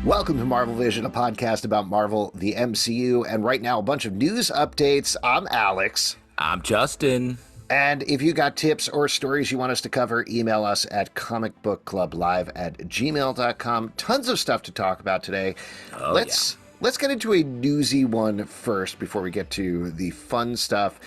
Welcome to Marvel Vision, a podcast about Marvel, the MCU, and right now a bunch of news updates. I'm Alex. I'm Justin. And if you got tips or stories you want us to cover, email us at comicbookclublive@gmail.com. Tons of stuff to talk about today. Let's get into a newsy one first before we get to the fun stuff.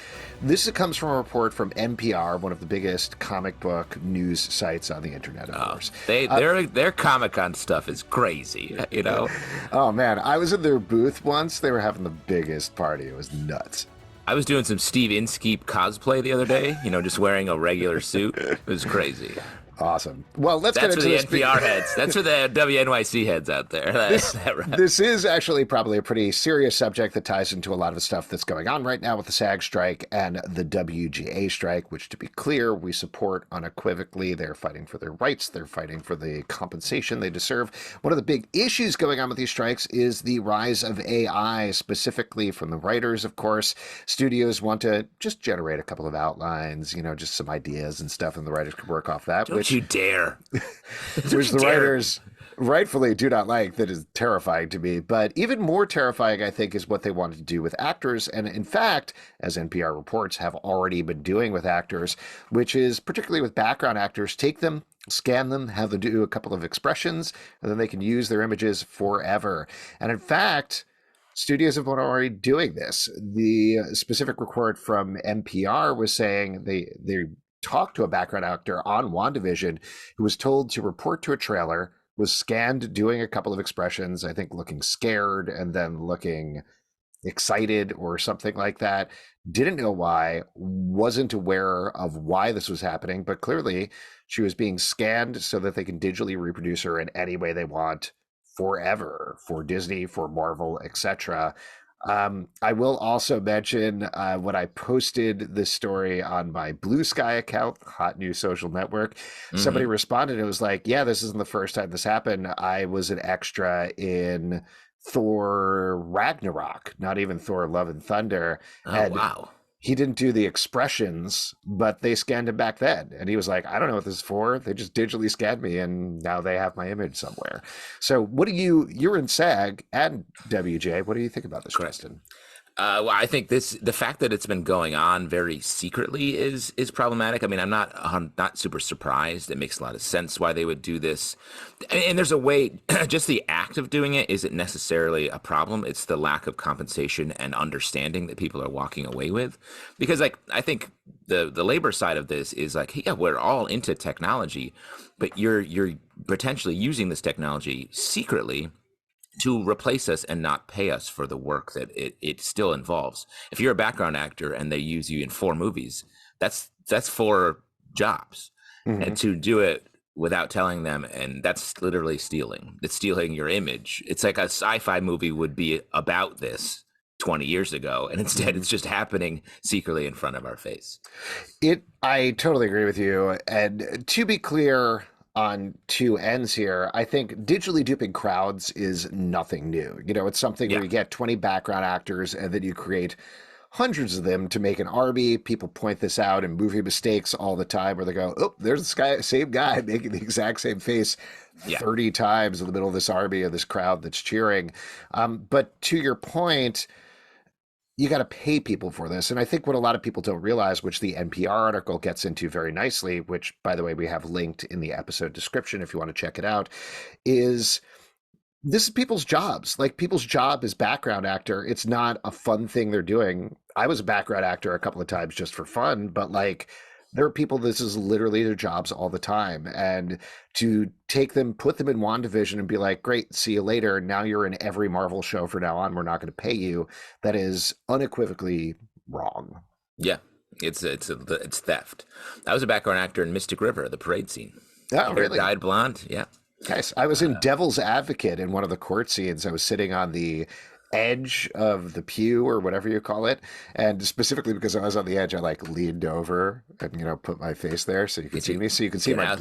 This comes from a report from NPR, one of the biggest comic book news sites on the internet, of course. Their Comic-Con stuff is crazy, you know? Oh, man. I was in their booth once. They were having the biggest party. It was nuts. I was doing some Steve Inskeep cosplay the other day, just wearing a regular suit. It was crazy. Awesome. Well, let's get into That's for the NPR heads. That's for the WNYC heads out there. This is actually probably a pretty serious subject that ties into a lot of the stuff that's going on right now with the SAG strike and the WGA strike, which, to be clear, we support unequivocally. They're fighting for their rights. They're fighting for the compensation they deserve. One of the big issues going on with these strikes is the rise of AI, specifically from the writers, of course. Studios want to just generate a couple of outlines, just some ideas and stuff, and the writers can work off that. Don't you dare. Which the writers rightfully do not like. That is terrifying to me. But even more terrifying, I think, is what they wanted to do with actors. And in fact, as NPR reports, have already been doing with actors, which is particularly with background actors, take them, scan them, have them do a couple of expressions, and then they can use their images forever. And in fact, studios have been already doing this. The specific report from NPR was saying they talked to a background actor on WandaVision who was told to report to a trailer, was scanned doing a couple of expressions, I think looking scared and then looking excited or something like that. Didn't know why, wasn't aware of why this was happening, but clearly she was being scanned so that they can digitally reproduce her in any way they want forever, for Disney, for Marvel, etc. I will also mention when I posted this story on my Blue Sky account, hot new social network, somebody responded. It was like, yeah, this isn't the first time this happened. I was an extra in Thor Ragnarok, not even Thor Love and Thunder. Wow. He didn't do the expressions, but they scanned him back then. And he was like, I don't know what this is for. They just digitally scanned me, and now they have my image somewhere. So you're in SAG and WJ. What do you think about this, Kristen? Well, I think the fact that it's been going on very secretly is problematic. I mean, I'm not super surprised. It makes a lot of sense why they would do this. And there's a way, just the act of doing it isn't necessarily a problem. It's the lack of compensation and understanding that people are walking away with. Because I think the labor side of this is yeah, we're all into technology, but you're potentially using this technology secretly to replace us and not pay us for the work that it still involves. If you're a background actor and they use you in 4 movies, that's 4 jobs. Mm-hmm. And to do it without telling them, and that's literally stealing. It's stealing your image. It's like a sci-fi movie would be about this 20 years ago, and instead it's just happening secretly in front of our face. I totally agree with you. And to be clear, on 2 ends here, I think digitally duping crowds is nothing new. It's something where you get 20 background actors and then you create hundreds of them to make an army. People point this out in movie mistakes all the time where they go, oh, there's the same guy making the exact same face 30 times in the middle of this army of this crowd that's cheering. But to your point, you got to pay people for this. And I think what a lot of people don't realize, which the NPR article gets into very nicely, which, by the way, we have linked in the episode description if you want to check it out, is this is people's jobs. People's job is background actor. It's not a fun thing they're doing. I was a background actor a couple of times just for fun, but there are people, this is literally their jobs all the time. And to take them, put them in WandaVision and be like, great, see you later. Now you're in every Marvel show from now on. We're not going to pay you. That is unequivocally wrong. Yeah, it's theft. I was a background actor in Mystic River, the parade scene. Oh, really? Dyed blonde, yeah. Nice. I was in Devil's Advocate in one of the court scenes. I was sitting on the edge of the pew or whatever you call it, and specifically because I was on the edge, I leaned over and put my face there so you could see me, so you can see my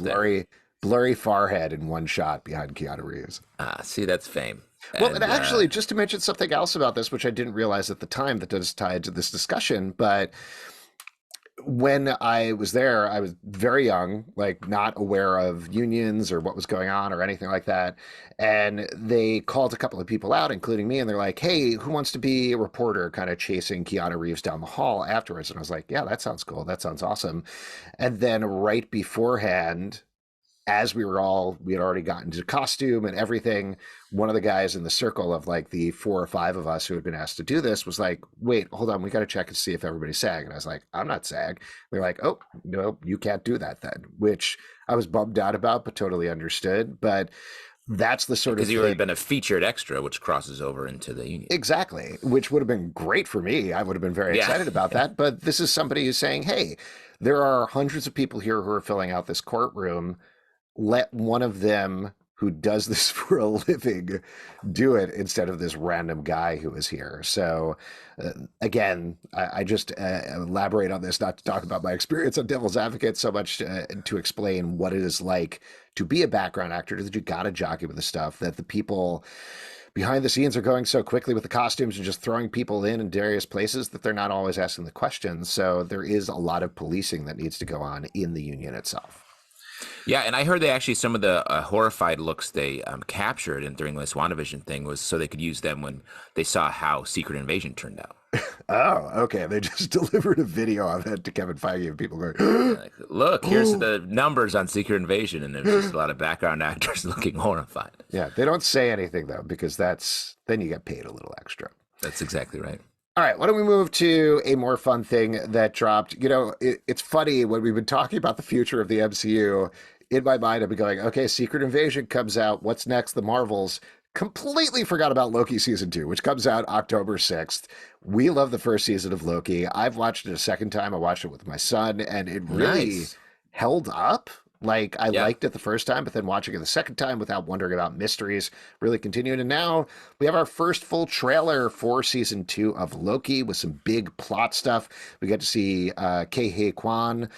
blurry forehead in one shot behind Keanu Reeves. See, that's fame. Well, and actually, just to mention something else about this, which I didn't realize at the time that does tie into this discussion, but when I was there, I was very young, like not aware of unions or what was going on or anything like that. And they called a couple of people out, including me, and they're like, "Hey, who wants to be a reporter?" Kind of chasing Keanu Reeves down the hall afterwards. And I was like, "Yeah, that sounds cool. That sounds awesome." And then right beforehand, as we had already gotten to costume and everything, one of the guys in the circle of like the 4 or 5 of us who had been asked to do this was like, "Wait, hold on, we got to check and see if everybody's SAG." And I was like, "I'm not SAG." They're like, "Oh, no, you can't do that then," which I was bummed out about, but totally understood. But that's the sort of Because you would thing. have been a featured extra, which crosses over into the union. Exactly, which would have been great for me. I would have been very Yeah. excited about that. But this is somebody who's saying, "Hey, there are hundreds of people here who are filling out this courtroom. Let one of them who does this for a living do it instead of this random guy who is here." So, again, I just elaborate on this not to talk about my experience on Devil's Advocate so much to explain what it is like to be a background actor, that you got to jockey with the stuff, that the people behind the scenes are going so quickly with the costumes and just throwing people in various places that they're not always asking the questions. So there is a lot of policing that needs to go on in the union itself. Yeah, and I heard they actually some of the horrified looks they captured in during this WandaVision thing was so they could use them when they saw how Secret Invasion turned out. Oh, okay. They just delivered a video of it to Kevin Feige and people going, Like, look, here's the numbers on Secret Invasion, and there's just a lot of background actors looking horrified. yeah, they don't say anything though, because then you get paid a little extra. That's exactly right. All right, why don't we move to a more fun thing that dropped? It's funny when we've been talking about the future of the MCU. In my mind, I've been going, okay, Secret Invasion comes out. What's next? The Marvels. Completely forgot about Loki season 2, which comes out October 6th. We love the first season of Loki. I've watched it a second time. I watched it with my son, and it really Nice. held up. Like, I Yeah. liked it the first time, but then watching it the second time without wondering about mysteries really continued. And now we have our first full trailer for season 2 of Loki with some big plot stuff. We get to see Kei Kwan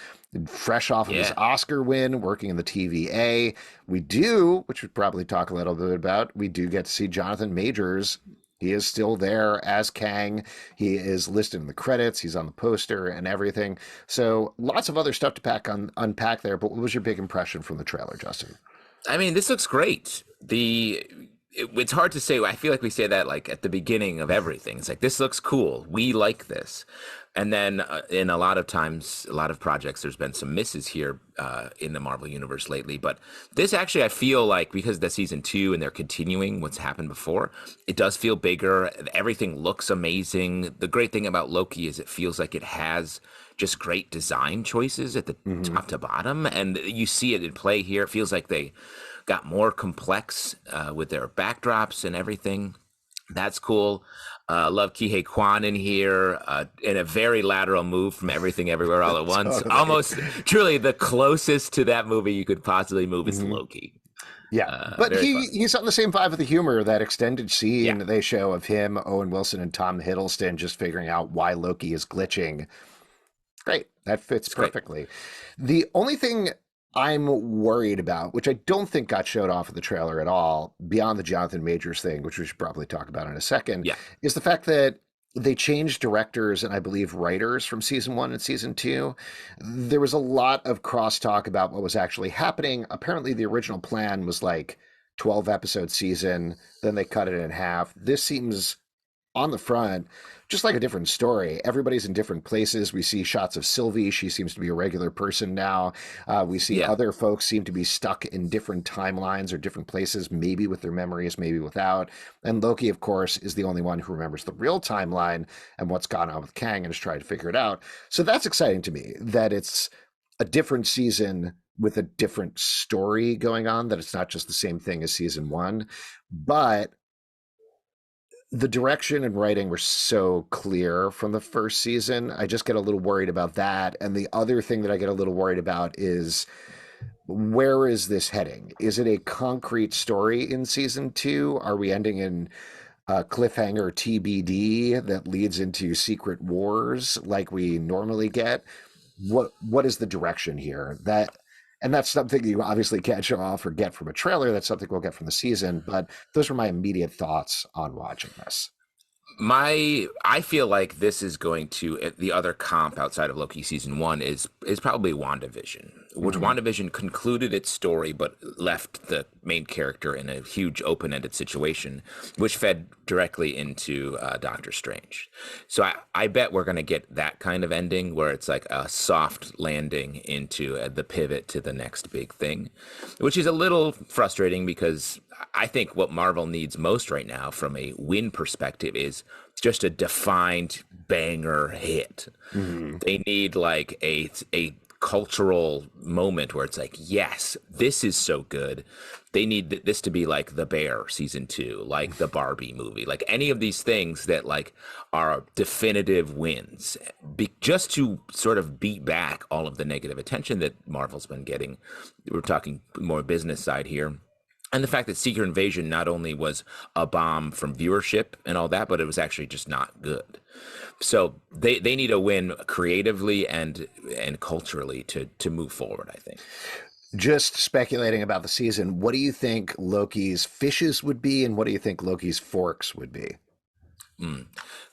fresh off of his Yeah. Oscar win, working in the TVA. We do, which we'll probably talk a little bit about, we do get to see Jonathan Majors. He is still there as Kang. He is listed in the credits. He's on the poster and everything. So lots of other stuff to unpack there. But what was your big impression from the trailer, Justin? I mean, this looks great. It's hard to say. I feel like we say that like at the beginning of everything. It's like, this looks cool. We like this. And then in a lot of times, a lot of projects, there's been some misses here in the Marvel Universe lately. But this actually, I feel like because the season 2 and they're continuing what's happened before, it does feel bigger. Everything looks amazing. The great thing about Loki is it feels like it has just great design choices at the top to bottom. And you see it in play here. It feels like they got more complex with their backdrops and everything. That's cool. Love Kihei Kwan in here in a very lateral move from Everything Everywhere All at Once. Totally. Almost truly the closest to that movie you could possibly move is Loki. Yeah, but Very fun. he's on the same vibe with the humor. That extended scene Yeah. they show of him, Owen Wilson, and Tom Hiddleston just figuring out why Loki is glitching. Great. That fits It's great. perfectly. The only thing I'm worried about, which I don't think got showed off in the trailer at all, beyond the Jonathan Majors thing, which we should probably talk about in a second, Yeah. is the fact that they changed directors and I believe writers from season 1 and season 2. There was a lot of crosstalk about what was actually happening. Apparently, the original plan was like 12 episode season, then they cut it in half. This seems on the front, just like a different story. Everybody's in different places. We see shots of Sylvie. She seems to be a regular person now. We see Yeah. other folks seem to be stuck in different timelines or different places, maybe with their memories, maybe without. And Loki, of course, is the only one who remembers the real timeline and what's gone on with Kang and is trying to figure it out. So that's exciting to me, that it's a different season with a different story going on, that it's not just the same thing as season 1. But the direction and writing were so clear from the first season. I just get a little worried about that. And the other thing that I get a little worried about is, where is this heading? Is it a concrete story in season 2? Are we ending in cliffhanger TBD that leads into Secret Wars like we normally get? What is the direction here? And that's something you obviously can't show off or get from a trailer. That's something we'll get from the season. But those were my immediate thoughts on watching this. I feel like this is going to the other comp outside of Loki season one is probably WandaVision, which Hmm. WandaVision concluded its story but left the main character in a huge open-ended situation, which fed directly into Doctor Strange. So I bet we're going to get that kind of ending where it's like a soft landing into the pivot to the next big thing, which is a little frustrating because I think what Marvel needs most right now from a win perspective is just a defined banger hit. Hmm. They need like a cultural moment where it's like, yes, this is so good. They need this to be like The Bear season 2, like the Barbie movie, like any of these things that like are definitive wins, just to sort of beat back all of the negative attention that Marvel's been getting. We're talking more business side here. And the fact that Secret Invasion not only was a bomb from viewership and all that, but it was actually just not good. So they need a win creatively and culturally to move forward, I think. Just speculating about the season, what do you think Loki's fishes would be, and what do you think Loki's forks would be?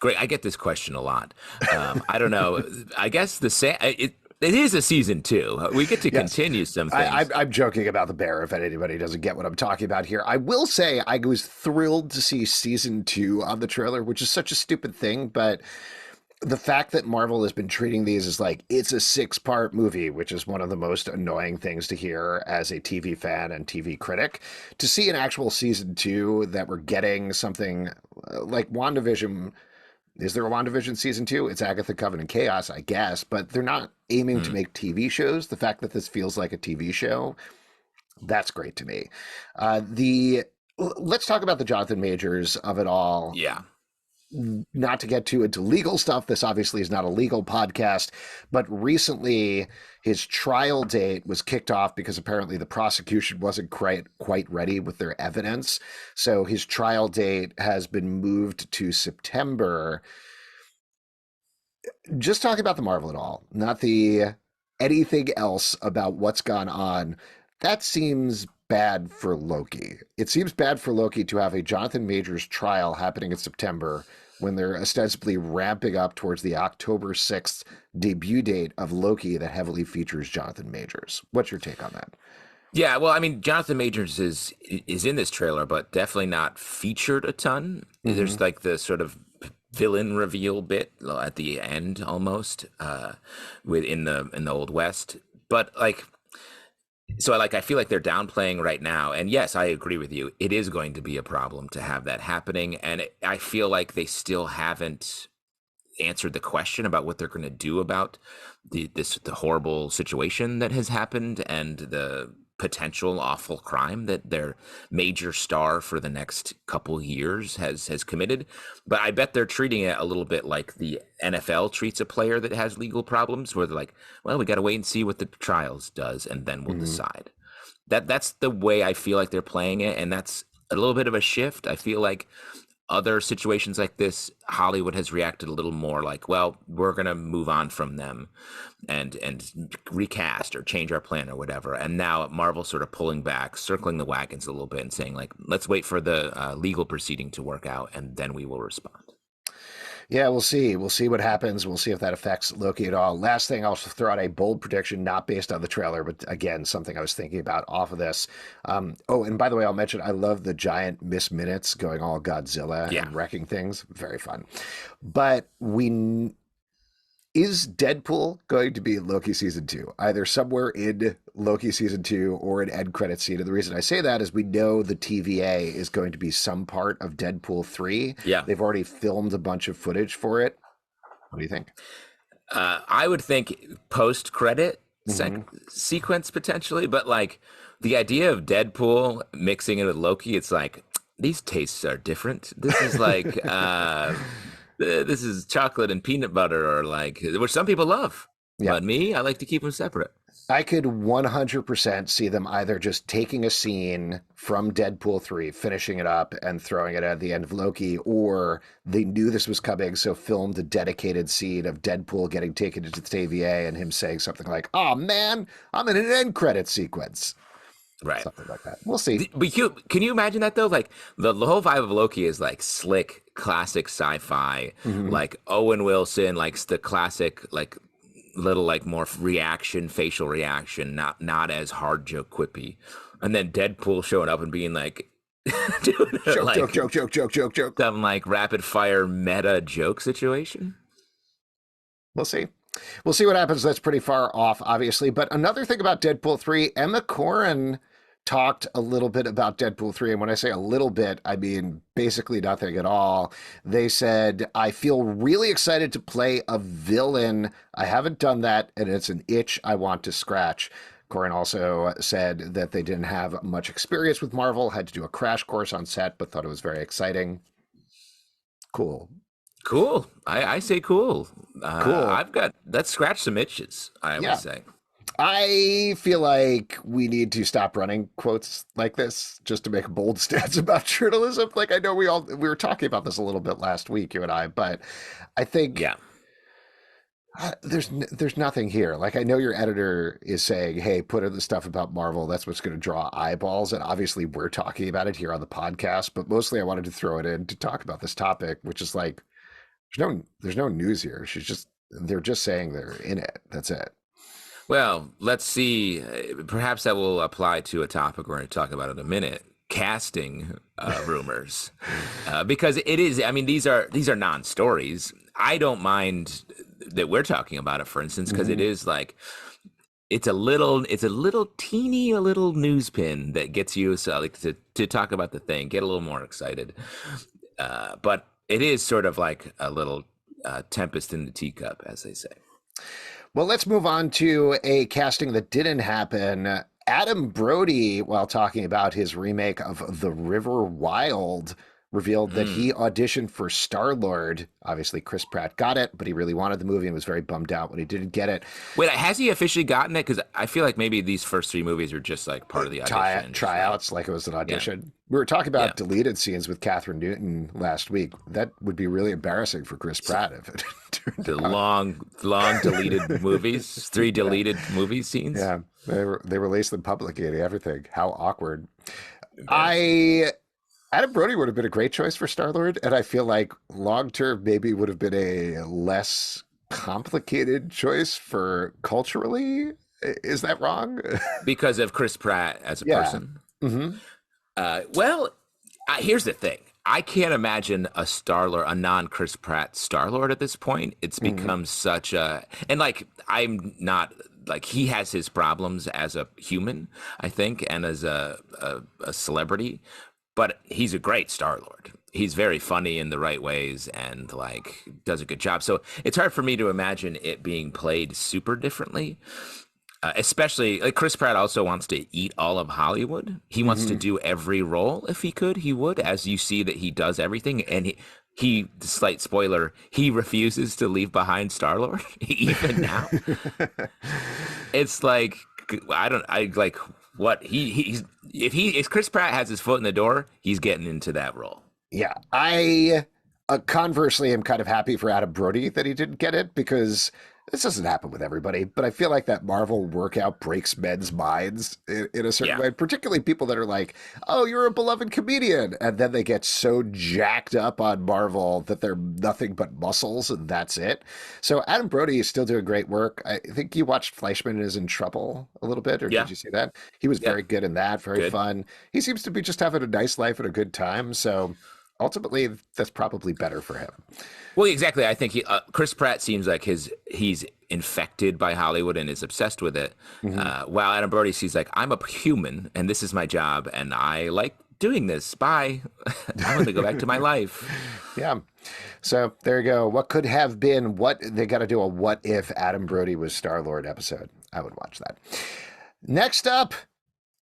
Great. I get this question a lot. I don't know. I guess it is a season 2. We get to Yes. continue some things. I'm joking about the bear if anybody doesn't get what I'm talking about here. I will say I was thrilled to see season 2 on the trailer, which is such a stupid thing, but the fact that Marvel has been treating these as like it's a 6-part movie, which is one of the most annoying things to hear as a TV fan and TV critic, to see an actual season 2 that we're getting something like WandaVision. Is there a WandaVision season 2? It's Agatha Covenant Chaos, I guess, but they're not aiming to Hmm. make TV shows. The fact that this feels like a TV show, that's great to me. The Let's talk about the Jonathan Majors of it all. Yeah. Not to get too into legal stuff, this obviously is not a legal podcast, but recently his trial date was kicked off because apparently the prosecution wasn't quite ready with their evidence. So his trial date has been moved to September. Just talking about the Marvel at all, not the anything else about what's gone on. That seems bad for Loki. It seems bad for Loki to have a Jonathan Majors trial happening in September when they're ostensibly ramping up towards the October 6th debut date of Loki that heavily features Jonathan Majors. What's your take on that? Yeah, well, I mean, Jonathan Majors is in this trailer, but definitely not featured a ton. Hmm. There's like the sort of villain reveal bit at the end almost with in the Old West. But like so I feel like they're downplaying right now. And yes, I agree with you. It is going to be a problem to have that happening. And I feel like they still haven't answered the question about what they're going to do about the horrible situation that has happened and the potential awful crime that their major star for the next couple years has committed. But I bet they're treating it a little bit like the NFL treats a player that has legal problems, where they're like, well, we got to wait and see what the trials does and then we'll Hmm. decide. That's the way I feel like they're playing it, and that's a little bit of a shift. I feel like other situations like this, Hollywood has reacted a little more like, well, we're gonna move on from them and recast or change our plan or whatever. And now Marvel's sort of pulling back, circling the wagons a little bit, and saying like, let's wait for the legal proceeding to work out, and then we will respond. Yeah, we'll see. We'll see what happens. We'll see if that affects Loki at all. Last thing, I'll throw out a bold prediction, not based on the trailer, but again, something I was thinking about off of this. Oh, and by the way, I'll mention I love the giant Miss Minutes going all Godzilla Yeah. and wrecking things. Very fun. But is Deadpool going to be in Loki season 2, either somewhere in Loki season 2 or an end credit scene? And the reason I say that is we know the TVA is going to be some part of Deadpool 3. Yeah. They've already filmed a bunch of footage for it. What do you think? I would think post credit Hmm. sequence potentially, but like the idea of Deadpool mixing it with Loki, it's like these tastes are different. This is like this is chocolate and peanut butter, or like which some people love, Yeah. but me, I like to keep them separate. I could 100% see them either just taking a scene from Deadpool 3, finishing it up, and throwing it at the end of Loki, or they knew this was coming, so filmed a dedicated scene of Deadpool getting taken into the TVA and him saying something like, "Oh man, I'm in an end credit sequence." Right. Something like that. We'll see. But can you imagine that though? Like the whole vibe of Loki is like slick, classic sci-fi, Mhm. like Owen Wilson, like the classic, like little like more facial reaction, not as hard joke quippy, and then Deadpool showing up and being like doing Joke, like joke. some like rapid fire meta joke situation. We'll see. We'll see what happens. That's pretty far off, obviously. But another thing about Deadpool 3, Emma Corrin talked a little bit about Deadpool 3. And when I say a little bit, I mean basically nothing at all. They said, I feel really excited to play a villain. I haven't done that, and it's an itch I want to scratch. Corrin also said that they didn't have much experience with Marvel, had to do a crash course on set, but thought it was very exciting. Cool. Cool. I say cool. Cool. I've got that scratched some itches, I would say. I feel like we need to stop running quotes like this just to make bold stance about journalism. Like I know we were talking about this a little bit last week, you and I, but I think there's nothing here. Like I know your editor is saying, "Hey, put in the stuff about Marvel. That's what's going to draw eyeballs." And obviously, we're talking about it here on the podcast. But mostly, I wanted to throw it in to talk about this topic, which is like there's no news here. They're just saying they're in it. That's it. Well, let's see. Perhaps that will apply to a topic we're going to talk about in a minute: casting rumors, because it is. I mean, these are non-stories. I don't mind that we're talking about it, for instance, because it is like it's a little teeny news pin that gets you like to talk about the thing, get a little more excited. But it is sort of like a little tempest in the teacup, as they say. Well, let's move on to a casting that didn't happen. Adam Brody, while talking about his remake of The River Wild, revealed that he auditioned for Star-Lord. Obviously, Chris Pratt got it, but he really wanted the movie and was very bummed out when he didn't get it. Wait, has he officially gotten it? Because I feel like maybe these first 3 movies are just like part of the audition. Tryouts, like it was an audition. Yeah. We were talking about deleted scenes with Catherine Newton last week. That would be really embarrassing for Chris Pratt if it turned the out. long deleted movies, 3 deleted movie scenes. Yeah, they released them publicly and everything. How awkward. Adam Brody would have been a great choice for Star-Lord, and I feel like long-term maybe would have been a less complicated choice for culturally. Is that wrong? Because of Chris Pratt as a person. Mm-hmm. Here's the thing. I can't imagine a non-Chris Pratt Star-Lord at this point. It's become such a... And, like, I'm not... Like, he has his problems as a human, I think, and as a celebrity. But he's a great Star-Lord. He's very funny in the right ways and like does a good job. So it's hard for me to imagine it being played super differently. Especially like Chris Pratt also wants to eat all of Hollywood. He wants to do every role. If he could, he would, as you see that he does everything. And he slight spoiler, he refuses to leave behind Star-Lord even now. It's like, what if Chris Pratt has his foot in the door, he's getting into that role. Yeah, I conversely am kind of happy for Adam Brody that he didn't get it because this doesn't happen with everybody. But I feel like that Marvel workout breaks men's minds in a certain way, particularly people that are like, "Oh, you're a beloved comedian," and then they get so jacked up on Marvel that they're nothing but muscles and that's it. So Adam Brody is still doing great work. I think you watched Fleischman is in Trouble a little bit, or did you see that? He was very good in that, very fun. He seems to be just having a nice life and a good time. So ultimately, that's probably better for him. Well, exactly. I think Chris Pratt seems like he's infected by Hollywood and is obsessed with it. While Adam Brody sees like, I'm a human and this is my job and I like doing this. Bye. I'm going to go back to my life. Yeah. So there you go. What could have been? What they got to do a what if Adam Brody was Star-Lord episode. I would watch that. Next up.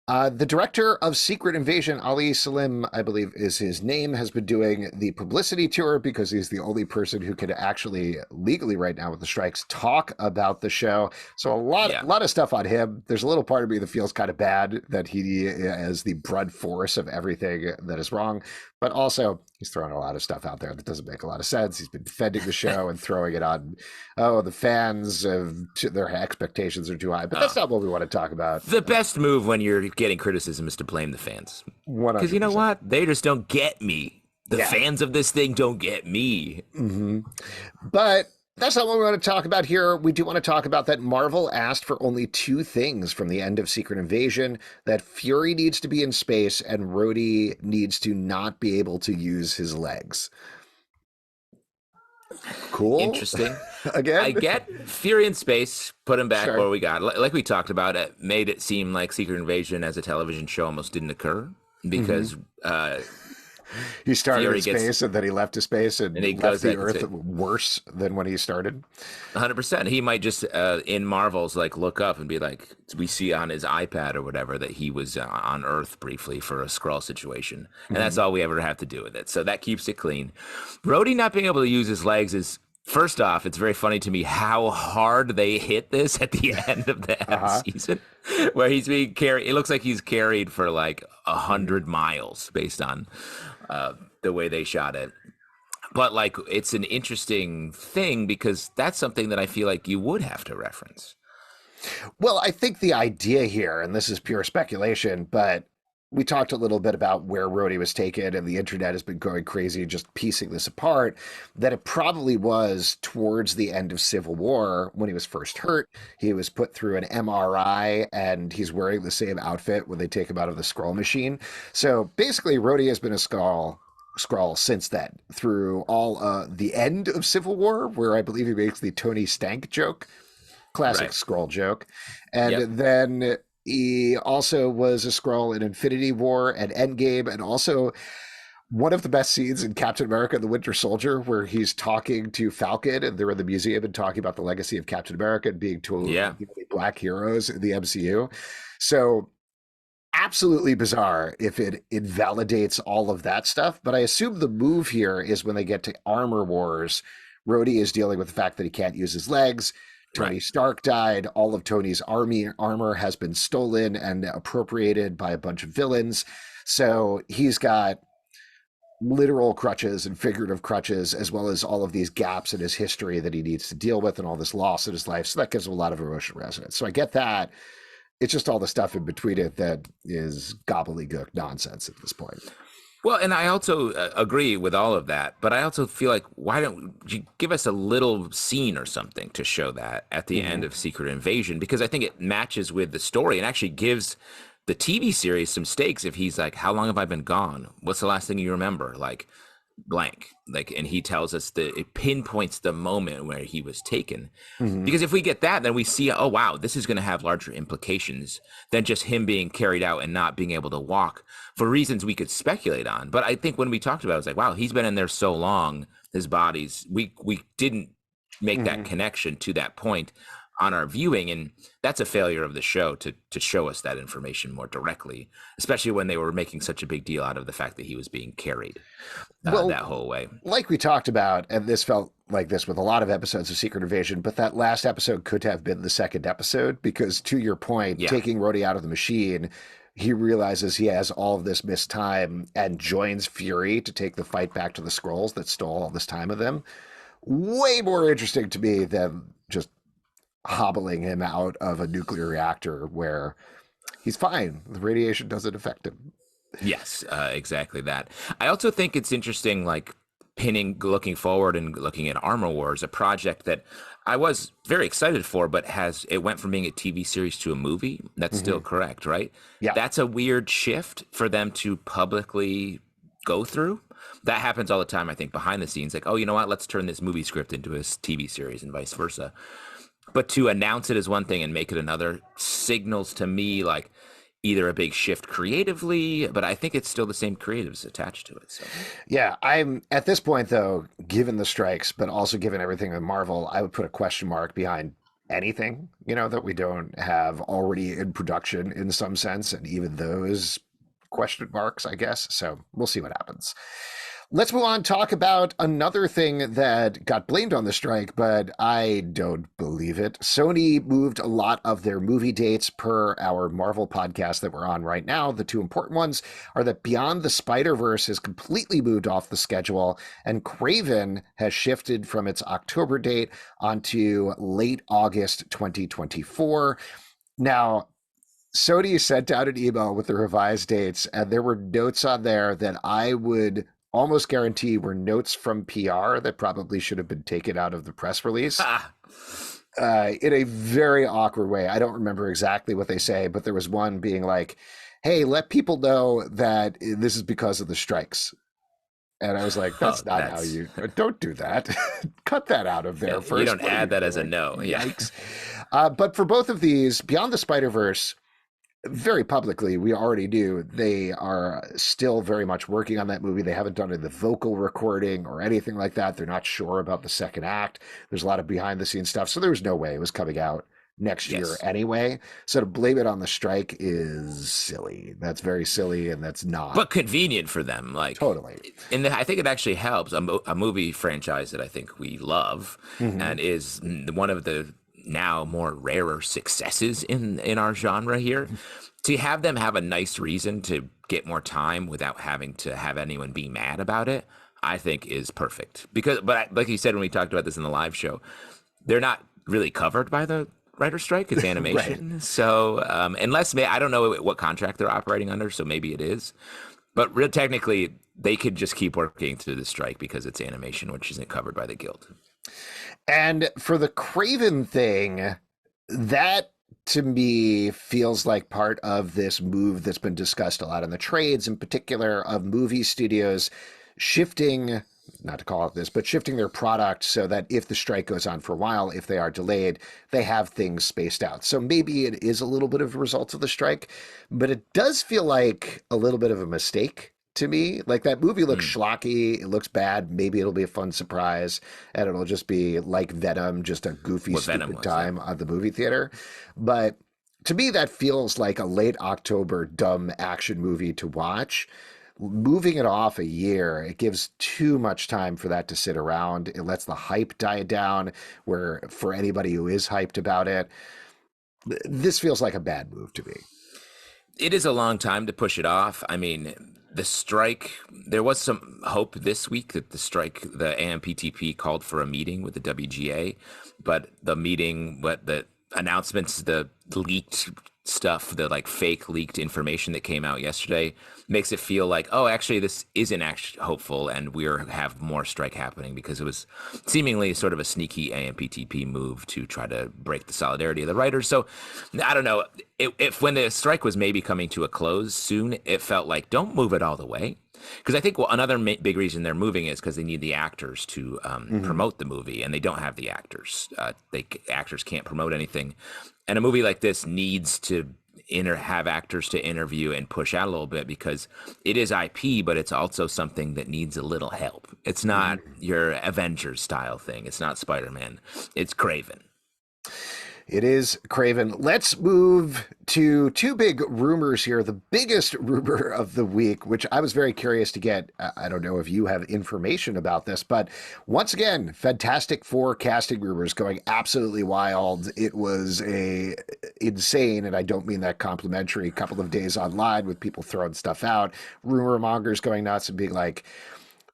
The director of Secret Invasion, Ali Salim, I believe is his name, has been doing the publicity tour because he's the only person who can actually legally right now with the strikes talk about the show. So a lot of stuff on him. There's a little part of me that feels kind of bad that he is the brunt force of everything that is wrong. But also, he's throwing a lot of stuff out there that doesn't make a lot of sense. He's been defending the show and throwing it on, the fans, their expectations are too high. But that's not what we want to talk about. The best move when you're getting criticism is to blame the fans. 100%. Because you know what? They just don't get me. The fans of this thing don't get me. Mm-hmm. But that's not what we want to talk about here. We do want to talk about that Marvel asked for only 2 things from the end of Secret Invasion: that Fury needs to be in space and Rhodey needs to not be able to use his legs. Cool. Interesting. Again, I get Fury in space, put him back Sure. where we got. Like we talked about, it made it seem like Secret Invasion as a television show almost didn't occur because he started Fury in space and then he left to space and he left goes the back Earth to- worse than when he started. 100%. He might just in Marvel's like look up and be like, we see on his iPad or whatever that he was on Earth briefly for a Skrull situation, and that's all we ever have to do with it. So that keeps it clean. Rhodey not being able to use his legs is, first off, it's very funny to me how hard they hit this at the end of the season, where he's being carried. It looks like he's carried for like 100 miles based on the way they shot it. But like, it's an interesting thing because that's something that I feel like you would have to reference. Well, I think the idea here, and this is pure speculation, but we talked a little bit about where Rhodey was taken, and the internet has been going crazy just piecing this apart, that it probably was towards the end of Civil War when he was first hurt. He was put through an MRI, and he's wearing the same outfit when they take him out of the Skrull machine. So basically, Rhodey has been a Skrull since then, through all the end of Civil War, where I believe he makes the Tony Stank joke, classic Skrull joke. And then he also was a Skrull in Infinity War and Endgame, and also one of the best scenes in Captain America and the Winter Soldier, where he's talking to Falcon and they're in the museum and talking about the legacy of Captain America and being two of the only black heroes in the MCU. So absolutely bizarre if it invalidates all of that stuff. But I assume the move here is when they get to Armor Wars, Rhodey is dealing with the fact that he can't use his legs. Tony Stark died. All of Tony's armor has been stolen and appropriated by a bunch of villains. So he's got literal crutches and figurative crutches, as well as all of these gaps in his history that he needs to deal with and all this loss in his life. So that gives him a lot of emotional resonance. So I get that. It's just all the stuff in between it that is gobbledygook nonsense at this point. Well, and I also agree with all of that, but I also feel like, why don't you give us a little scene or something to show that at the end of Secret Invasion? Because I think it matches with the story and actually gives the TV series some stakes. If he's like, how long have I been gone? What's the last thing you remember? Like blank. Like, and he tells us that it pinpoints the moment where he was taken. Because if we get that, then we see, oh, wow, this is going to have larger implications than just him being carried out and not being able to walk for reasons we could speculate on. But I think when we talked about it, it's like, wow, he's been in there so long, his body's, we didn't make that connection to that point on our viewing, and that's a failure of the show to show us that information more directly, especially when they were making such a big deal out of the fact that he was being carried that whole way. Like we talked about, and this felt like this with a lot of episodes of Secret Invasion, but that last episode could have been the second episode, because to your point, taking Rhodey out of the machine, he realizes he has all of this missed time and joins Fury to take the fight back to the Skrulls that stole all this time of them. Way more interesting to me than just hobbling him out of a nuclear reactor where he's fine. The radiation doesn't affect him. Yes, exactly that. I also think it's interesting, like looking forward and looking at Armor Wars, a project that I was very excited for, but it went from being a TV series to a movie. That's still correct, right? Yeah. That's a weird shift for them to publicly go through. That happens all the time, I think, behind the scenes. Like, oh, you know what? Let's turn this movie script into a TV series and vice versa. But to announce it as one thing and make it another signals to me like either a big shift creatively, but I think it's still the same creatives attached to it. So. Yeah, I'm at this point, though, given the strikes, but also given everything with Marvel, I would put a question mark behind anything, that we don't have already in production in some sense. And even those question marks, I guess. So we'll see what happens. Let's move on, talk about another thing that got blamed on the strike, but I don't believe it. Sony moved a lot of their movie dates per our Marvel podcast that we're on right now. The two important ones are that Beyond the Spider-Verse has completely moved off the schedule, and Kraven has shifted from its October date onto late August 2024. Now, Sony sent out an email with the revised dates, and there were notes on there that I would almost guarantee were notes from PR that probably should have been taken out of the press release in a very awkward way. I don't remember exactly what they say, but there was one being like, hey, let people know that this is because of the strikes. And I was like, that's not how you, don't do that. Cut that out of there first. You don't add that as a no. Yikes. But for both of these, Beyond the Spider-Verse, very publicly, we already knew they are still very much working on that movie. They haven't done the vocal recording or anything like that. They're not sure about the second act. There's a lot of behind the scenes stuff. So there was no way it was coming out next year anyway. So to blame it on the strike is silly. That's very silly, and that's not. But convenient for them. Like totally. And I think it actually helps. A movie franchise that I think we love and is one of the now more rarer successes in our genre here, to have them have a nice reason to get more time without having to have anyone be mad about it, I think is perfect. But like you said when we talked about this in the live show, they're not really covered by the writer's strike. It's animation. Right. So unless I don't know what contract they're operating under, so maybe it is. But real technically, they could just keep working through the strike because it's animation, which isn't covered by the guild. And for the Kraven thing, that to me feels like part of this move that's been discussed a lot in the trades, in particular of movie studios shifting, not to call it this, but shifting their product so that if the strike goes on for a while, if they are delayed, they have things spaced out. So maybe it is a little bit of a result of the strike, but it does feel like a little bit of a mistake to me. Like, that movie looks schlocky, it looks bad, maybe it'll be a fun surprise, and it'll just be like Venom, just a goofy, stupid time at the movie theater. But to me, that feels like a late October dumb action movie to watch. Moving it off a year, it gives too much time for that to sit around. It lets the hype die down, where for anybody who is hyped about it, this feels like a bad move to me. It is a long time to push it off. I mean, the strike, there was some hope this week that the AMPTP called for a meeting with the WGA, but the meeting, the announcements, the leaked stuff, the like fake leaked information that came out yesterday makes it feel like, oh, actually this isn't actually hopeful and have more strike happening, because it was seemingly sort of a sneaky AMPTP move to try to break the solidarity of the writers. So I don't know, if when the strike was maybe coming to a close soon, it felt like, don't move it all the way. Because I think another big reason they're moving is because they need the actors to promote the movie, and they don't have the actors. Actors can't promote anything. And a movie like this needs to have actors to interview and push out a little bit, because it is IP, but it's also something that needs a little help. It's not your Avengers style thing. It's not Spider-Man. It's Kraven. It is Kraven. Let's move to two big rumors here. The biggest rumor of the week, which I was very curious to get. I don't know if you have information about this, but once again, Fantastic Four casting rumors going absolutely wild. It was insane, and I don't mean that complimentary, couple of days online with people throwing stuff out, rumor mongers going nuts and being like,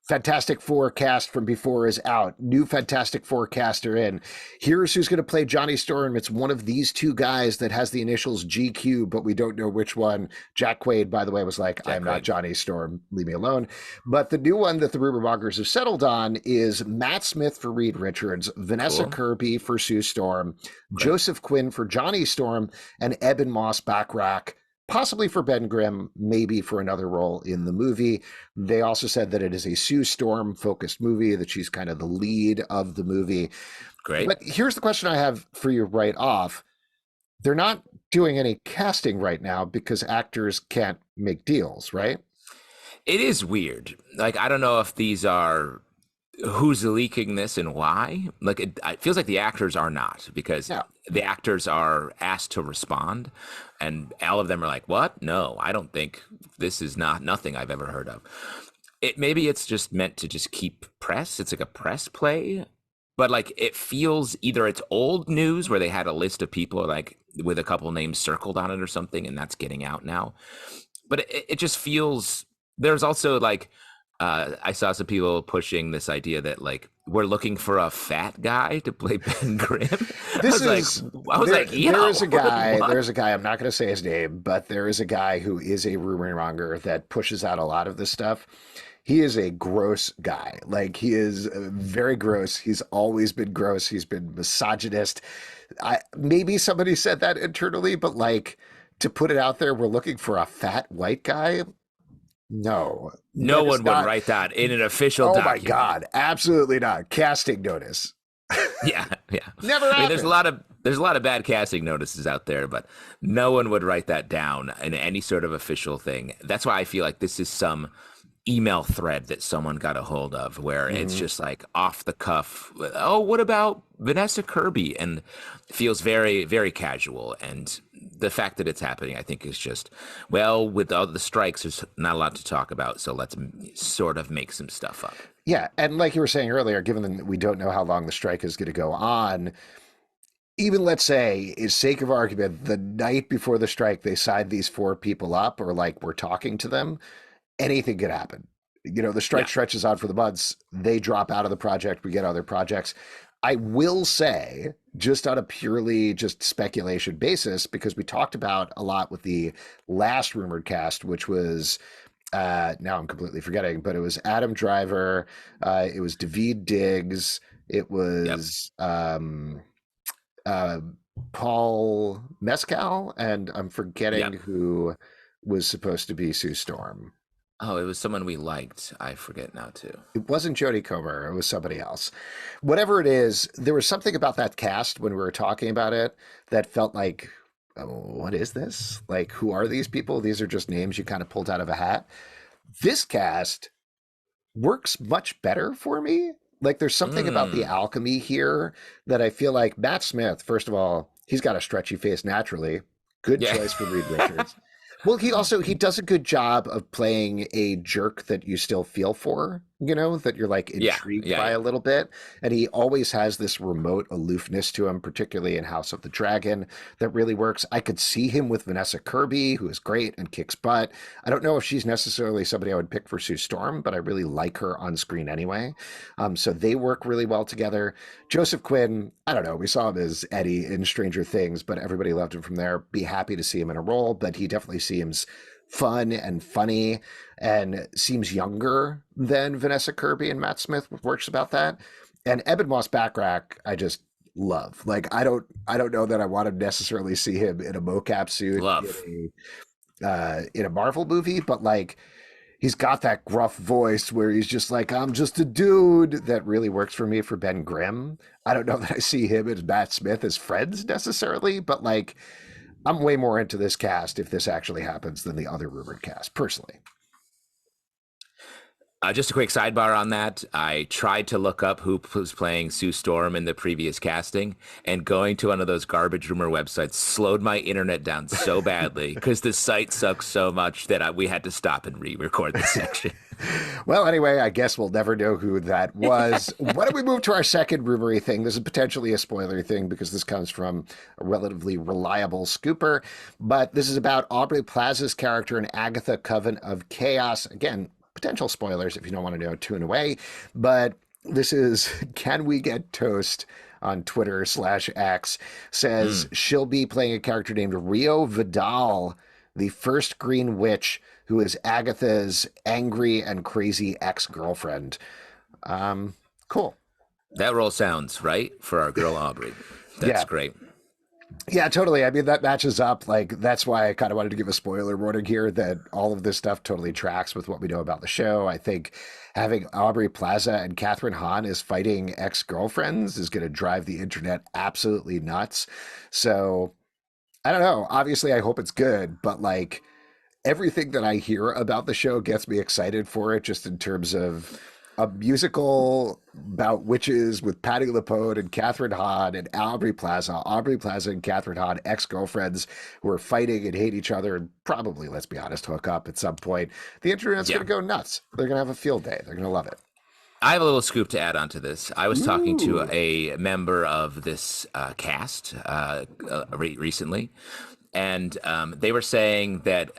Fantastic Four cast from before is out. New Fantastic Four cast are in. Here's who's going to play Johnny Storm. It's one of these two guys that has the initials GQ, but we don't know which one. Jack Quaid, by the way, was like, I'm not Johnny Storm. Leave me alone. But the new one that the rumor mongers have settled on is Matt Smith for Reed Richards, Vanessa Kirby for Sue Storm, Joseph Quinn for Johnny Storm, and Ebon Moss-Bachrach, possibly for Ben Grimm, maybe for another role in the movie. They also said that it is a Sue Storm-focused movie, that she's kind of the lead of the movie. Great. But here's the question I have for you right off. They're not doing any casting right now because actors can't make deals, right? It is weird. Like, I don't know if these are who's leaking this and why. Like, it feels like the actors are not, because the actors are asked to respond, and all of them are like, what? No, I don't think this is nothing I've ever heard of. maybe it's just meant to just keep press. It's like a press play, but like it feels either it's old news where they had a list of people like with a couple names circled on it or something, and that's getting out now. But it just feels there's also like I saw some people pushing this idea that like we're looking for a fat guy to play Ben Grimm. This is I was like, yo, there is a guy. what? There's a guy. I'm not going to say his name, but there is a guy who is a rumor monger that pushes out a lot of this stuff. He is a gross guy. Like he is very gross. He's always been gross. He's been misogynist. Maybe somebody said that internally, but like to put it out there, we're looking for a fat white guy. No, No that is one would not. write that in an official Oh my document. God, absolutely not. Casting notice. Yeah, yeah. Never I mean, happened. there's a lot of bad casting notices out there, but no one would write that down in any sort of official thing. That's why I feel like this is some email thread that someone got a hold of where it's just like off the cuff. Oh, what about Vanessa Kirby? And it feels very, very casual. And the fact that it's happening, I think, is just, well, with all the strikes, there's not a lot to talk about. So let's sort of make some stuff up. Yeah, and like you were saying earlier, given that we don't know how long the strike is going to go on, even let's say, is sake of argument, the night before the strike, they signed these four people up, or like we're talking to them, anything could happen. You know, the strike Yeah. stretches on for the months. They drop out of the project. We get other projects. I will say, just on a purely just speculation basis, because we talked about a lot with the last rumored cast, which was now I'm completely forgetting, but it was Adam Driver, it was Daveed Diggs, it Yep. was uh, Paul Mescal, and I'm forgetting Yep. who was supposed to be Sue Storm. Oh, it was someone we liked. I forget now too. It wasn't Jodie Comer. It was somebody else. Whatever it is, there was something about that cast when we were talking about it that felt like, oh, what is this? Like, who are these people? These are just names you kind of pulled out of a hat. This cast works much better for me. Like, there's something about the Mm. alchemy here that I feel like Matt Smith, first of all, he's got a stretchy face naturally. Good Yeah. choice for Reed Richards. Well, he does a good job of playing a jerk that you still feel for, you know, that you're like Yeah. intrigued Yeah. by Yeah. a little bit. And he always has this remote aloofness to him, particularly in House of the Dragon, that really works. I could see him with Vanessa Kirby, who is great and kicks butt. I don't know if she's necessarily somebody I would pick for Sue Storm, but I really like her on screen anyway. So they work really well together. Joseph Quinn, I don't know. We saw him as Eddie in Stranger Things, but everybody loved him from there. Be happy to see him in a role, but he definitely seems fun and funny and seems younger than Vanessa Kirby and Matt Smith works about that. And Ebon Moss-Bachrach, I just love. Like I don't know that I want to necessarily see him in a mocap suit Love. in a Marvel movie, but like he's got that gruff voice where he's just like, I'm just a dude. That really works for me for Ben Grimm. I don't know that I see him and Matt Smith as friends necessarily, but like, I'm way more into this cast if this actually happens than the other rumored cast, personally. Just a quick sidebar on that. I tried to look up who was playing Sue Storm in the previous casting, and going to one of those garbage rumor websites slowed my internet down so badly because the site sucks so much that we had to stop and re-record this section. Well, anyway, I guess we'll never know who that was. Why don't we move to our second rumory thing? This is potentially a spoilery thing because this comes from a relatively reliable scooper, but this is about Aubrey Plaza's character in Agatha Coven of Chaos. Again, potential spoilers if you don't want to know, tune away. But this is Can We Get Toast on Twitter/X says she'll be playing a character named Rio Vidal, the first Green Witch, who is Agatha's angry and crazy ex-girlfriend. Cool. That role sounds right for our girl Aubrey. That's Yeah. great. Yeah, totally. I mean, that matches up. Like, that's why I kind of wanted to give a spoiler warning here that all of this stuff totally tracks with what we know about the show. I think having Aubrey Plaza and Catherine Hahn as fighting ex-girlfriends is going to drive the internet absolutely nuts. So, I don't know. Obviously, I hope it's good, but like everything that I hear about the show gets me excited for it just in terms of a musical about witches with Patti LuPone and Catherine Hahn and Aubrey Plaza. Aubrey Plaza and Catherine Hahn, ex-girlfriends who are fighting and hate each other and probably, let's be honest, hook up at some point. The internet's going to go nuts. They're going to have a field day. They're going to love it. I have a little scoop to add on to this. I was talking to a member of this cast recently, and they were saying that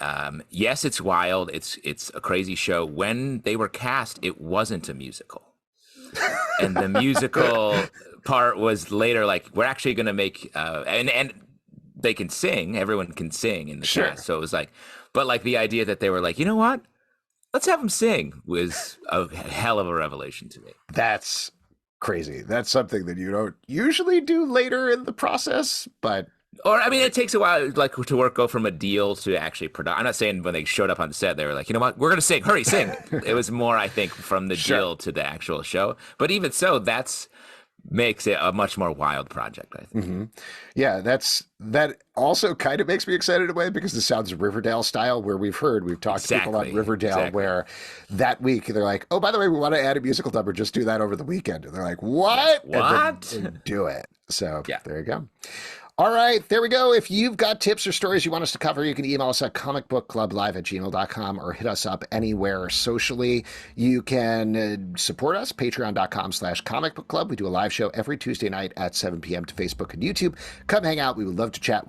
yes, it's wild, it's a crazy show. When they were cast, it wasn't a musical, and the musical part was later. Like, we're actually going to make and they can sing. Everyone can sing in the cast, so it was like, but like the idea that they were like, you know what? Let's have him sing was a hell of a revelation to me. That's crazy. That's something that you don't usually do later in the process, but... Or, I mean, it takes a while, like, to go from a deal to actually produce. I'm not saying when they showed up on set, they were like, you know what, we're going to sing. Hurry, sing. It was more, I think, from the deal to the actual show. But even so, that makes it a much more wild project, I think. Mm-hmm. Yeah, that also kind of makes me excited in a way, because it sounds Riverdale style, where we've talked to people on Riverdale where that week they're like, oh, by the way, we want to add a musical number, just do that over the weekend. And they're like, what? And then do it. So there you go. All right, there we go. If you've got tips or stories you want us to cover, you can email us at comicbookclublive@gmail.com or hit us up anywhere socially. You can support us, patreon.com/comicbookclub. We do a live show every Tuesday night at 7 p.m. to Facebook and YouTube. Come hang out. We would love to chat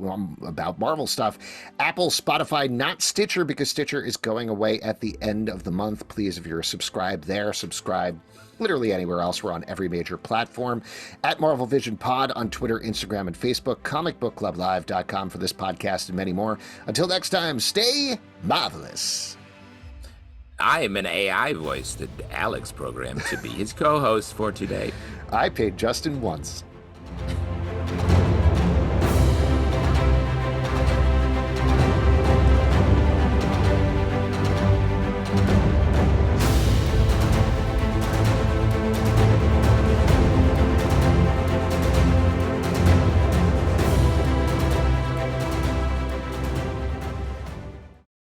about Marvel stuff. Apple, Spotify, not Stitcher, because Stitcher is going away at the end of the month. Please, if you're subscribed there, subscribe literally anywhere else. We're on every major platform. At Marvel Vision Pod on Twitter, Instagram, and Facebook. comicbookclublive.com for this podcast and many more. Until next time, stay marvelous. I am an AI voice that Alex programmed to be his co-host for today. I paid Justin once.